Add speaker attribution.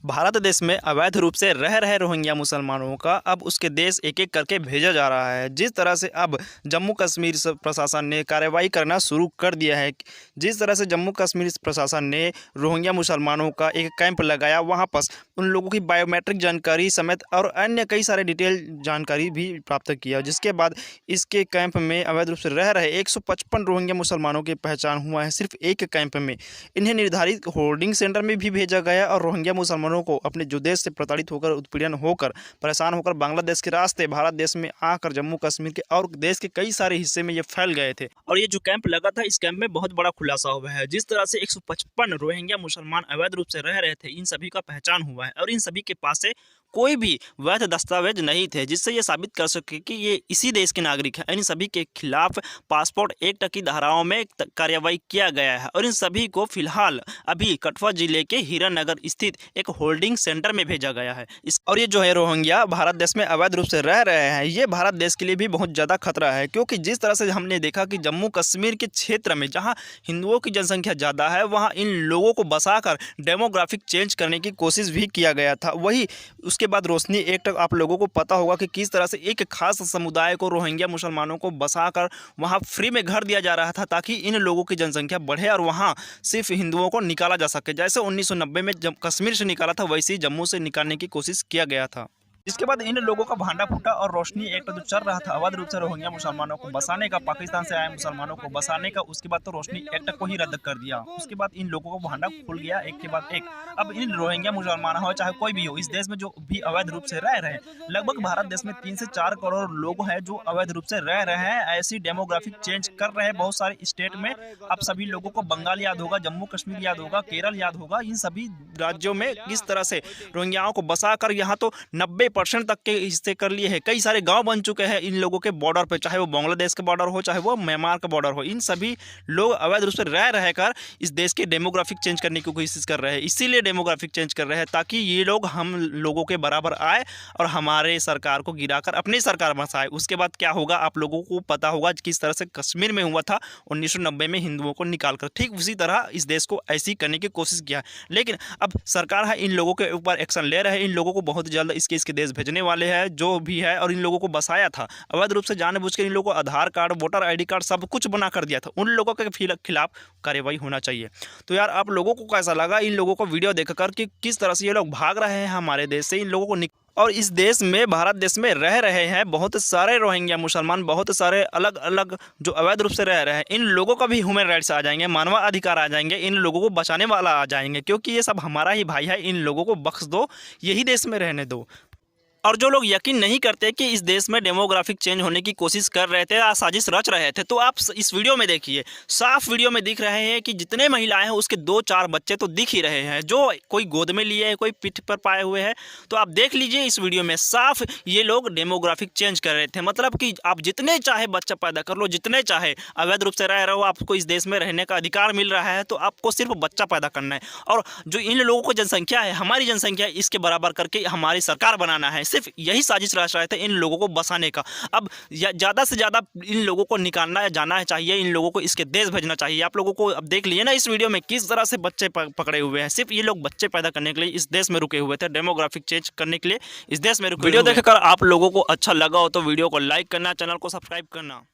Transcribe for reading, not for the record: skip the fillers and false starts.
Speaker 1: भारत देश में अवैध रूप से रह रहे रोहिंग्या मुसलमानों का अब उसके देश एक एक करके भेजा जा रहा है। जिस तरह से अब जम्मू कश्मीर प्रशासन ने कार्रवाई करना शुरू कर दिया है, जिस तरह से जम्मू कश्मीर प्रशासन ने रोहिंग्या मुसलमानों का एक कैंप लगाया, वहां पर उन लोगों की बायोमेट्रिक जानकारी समेत और अन्य कई सारे डिटेल जानकारी भी प्राप्त किया, जिसके बाद इसके कैंप में अवैध रूप से रह रहे 155 रोहिंग्या मुसलमानों की पहचान हुआ है। सिर्फ एक कैंप में इन्हें निर्धारित होल्डिंग सेंटर में भी भेजा गया और रोहिंग्या मुसलमानों को अपने जो देश से प्रताड़ित होकर, उत्पीड़न होकर, परेशान होकर बांग्लादेश के रास्ते भारत देश में आकर जम्मू कश्मीर के और देश के कई सारे हिस्से में ये फैल गए थे। और ये जो कैंप लगा था, इस कैंप में बहुत बड़ा खुलासा हुआ है। जिस तरह से 155 रोहिंग्या मुसलमान अवैध रूप से रह रहे थे, इन सभी का पहचान हुआ है और इन सभी के पास से कोई भी वैध दस्तावेज नहीं थे, जिससे ये साबित कर सके कि ये इसी देश के नागरिक हैं। इन सभी के खिलाफ पासपोर्ट एक्ट की धाराओं में कार्रवाई किया गया है और इन सभी को फिलहाल अभी कठुआ जिले के हीरानगर स्थित एक होल्डिंग सेंटर में भेजा गया है। और ये जो है रोहिंग्या भारत देश में अवैध रूप से रह रहे हैं, ये भारत देश के लिए भी बहुत ज़्यादा खतरा है, क्योंकि जिस तरह से हमने देखा कि जम्मू कश्मीर के क्षेत्र में जहाँ हिंदुओं की जनसंख्या ज़्यादा है, वहाँ इन लोगों को बसाकर डेमोग्राफिक चेंज करने की कोशिश भी किया गया था। वही उसके बाद रोशनी एक्ट, आप लोगों को पता होगा कि किस तरह से एक खास समुदाय को, रोहिंग्या मुसलमानों को बसाकर वहां फ्री में घर दिया जा रहा था, ताकि इन लोगों की जनसंख्या बढ़े और वहां सिर्फ हिंदुओं को निकाला जा सके। जैसे 1990 में जब कश्मीर से निकाला था, वैसे ही जम्मू से निकालने की कोशिश किया गया था। इसके बाद इन लोगों का भांडा फूटा और रोशनी एक्ट जो चल रहा था अवैध रूप से रोहिंग्या मुसलमानों को बसाने का, पाकिस्तान से आए मुसलमानों को बसाने का, उसके बाद तो रोशनी एक्ट को ही रद्द कर दिया। उसके बाद इन लोगों को भांडा खुल गया एक के बाद एक। अब इन रोहिंग्या मुसलमान हो चाहे कोई भी हो, इस देश में जो भी अवैध रूप से रह रहे हैं, लगभग भारत देश में 3 से 4 करोड़ लोग हैं जो अवैध रूप से रह रहे हैं, ऐसी डेमोग्राफिक चेंज कर रहे हैं बहुत सारे स्टेट में। अब सभी लोगों को बंगाल याद होगा, जम्मू कश्मीर याद होगा, केरल याद होगा। इन सभी राज्यों में किस तरह से रोहिंग्याओं को बसाकर यहाँ तो 90% तक के हिस्से कर लिए हैं। कई सारे गांव बन चुके हैं इन लोगों के बॉर्डर पे, चाहे वो बांग्लादेश का बॉर्डर हो, चाहे वो म्यांमार का बॉर्डर हो। इन सभी लोग अवैध रूप से रहकर इस देश के डेमोग्राफिक चेंज करने की कोशिश कर रहे हैं। इसीलिए डेमोग्राफिक चेंज कर रहे हैं, ताकि ये लोग हम लोगों के बराबर आए और हमारे सरकार को गिराकर अपनी सरकार बसाए। उसके बाद क्या होगा, आप लोगों को पता होगा किस तरह से कश्मीर में हुआ था 1990 में हिंदुओं को निकालकर। ठीक उसी तरह इस देश को ऐसी करने की कोशिश किया। लेकिन अब सरकार है इन लोगों के ऊपर एक्शन ले रहे हैं। इन लोगों को बहुत जल्द इसके देश भेजने वाले हैं जो भी है। और इन लोगों को बसाया था अवैध रूप से, जानबूझकर इन लोगों को आधार कार्ड, वोटर आईडी कार्ड सब कुछ बना कर दिया था। उन लोगों के खिलाफ कार्रवाई होना चाहिए। तो यार, आप लोगों को कैसा लगा इन लोगों को वीडियो देखकर कि किस तरह से ये लोग भाग रहे हैं हमारे देश से? इन लोगों को और इस देश में, भारत देश में रह रहे हैं बहुत सारे रोहिंग्या मुसलमान, बहुत सारे अलग अलग जो अवैध रूप से रह रहे हैं। इन लोगों का भी ह्यूमन राइट्स आ जाएंगे, मानवाधिकार आ जाएंगे, इन लोगों को बचाने वाला आ जाएंगे, क्योंकि ये सब हमारा ही भाई है। इन लोगों को बख्श दो, यही देश में रहने दो। और जो लोग यकीन नहीं करते कि इस देश में डेमोग्राफिक चेंज होने की कोशिश कर रहे थे या साजिश रच रहे थे, तो आप इस वीडियो में देखिए, साफ वीडियो में दिख रहे हैं कि जितने महिलाएं हैं उसके 2-4 बच्चे तो दिख ही रहे हैं, जो कोई गोद में लिए है, कोई पीठ पर पाए हुए हैं। तो आप देख लीजिए इस वीडियो में, साफ ये लोग डेमोग्राफिक चेंज कर रहे थे। मतलब कि आप जितने चाहे बच्चा पैदा कर लो, जितने चाहे अवैध रूप से रह रहे हो, आपको इस देश में रहने का अधिकार मिल रहा है, तो आपको सिर्फ बच्चा पैदा करना है। और जो इन लोगों को जनसंख्या है, हमारी जनसंख्या, इसके बराबर करके हमारी सरकार बनाना है। सिर्फ यही साजिश रच रहे थे इन लोगों को बसाने का। अब ज़्यादा से ज़्यादा इन लोगों को निकालना है, जाना चाहिए, इन लोगों को इसके देश भेजना चाहिए। आप लोगों को अब देख लिए ना इस वीडियो में किस तरह से बच्चे पकड़े हुए हैं। सिर्फ ये लोग बच्चे पैदा करने के लिए इस देश में रुके हुए थे, डेमोग्राफिक चेंज करने के लिए इस देश में रुके। वीडियो देखकर आप लोगों को अच्छा लगा हो तो वीडियो को लाइक करना, चैनल को सब्सक्राइब करना।